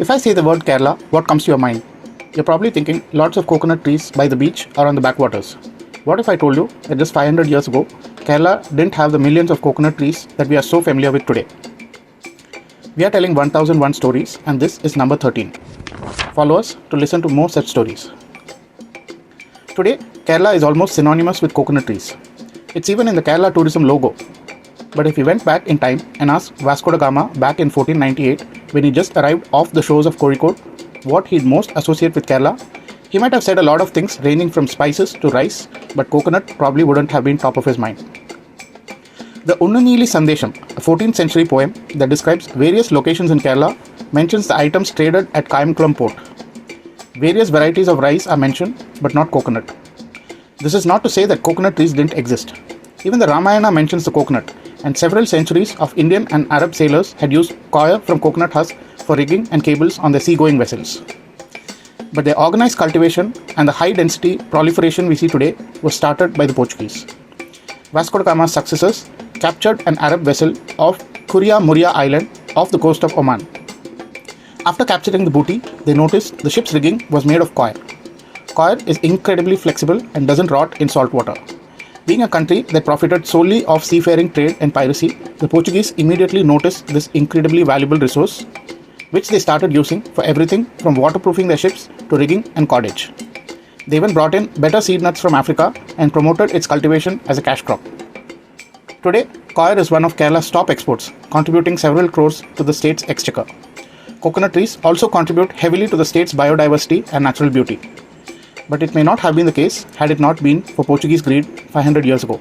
If I say the word Kerala, what comes to your mind? You're probably thinking lots of coconut trees by the beach or on the backwaters. What if I told you that just 500 years ago, Kerala didn't have the millions of coconut trees that we are so familiar with today? We are telling 1001 stories, and this is number 13. Follow us to listen to more such stories. Today, Kerala is almost synonymous with coconut trees. It's even in the Kerala tourism logo. But if we went back in time and asked Vasco da Gama back in 1498, when he just arrived off the shores of Kozhikode, what he'd most associate with Kerala, he might have said a lot of things ranging from spices to rice, but coconut probably wouldn't have been top of his mind. The Unnanili Sandesham, a 14th century poem that describes various locations in Kerala, mentions the items traded at Kayamkulam port. Various varieties of rice are mentioned, but not coconut. This is not to say that coconut trees didn't exist. Even the Ramayana mentions the coconut, and several centuries of Indian and Arab sailors had used coir from coconut husk for rigging and cables on their seagoing vessels. But their organized cultivation and the high density proliferation we see today was started by the Portuguese. Vasco da Gama's successors captured an Arab vessel off Kuria Muria Island off the coast of Oman. After capturing the booty, they noticed the ship's rigging was made of coir. Coir is incredibly flexible and doesn't rot in salt water. Being a country that profited solely off seafaring trade and piracy, the Portuguese immediately noticed this incredibly valuable resource, which they started using for everything from waterproofing their ships to rigging and cordage. They even brought in better seed nuts from Africa and promoted its cultivation as a cash crop. Today, coir is one of Kerala's top exports, contributing several crores to the state's exchequer. Coconut trees also contribute heavily to the state's biodiversity and natural beauty. But it may not have been the case had it not been for Portuguese greed 500 years ago.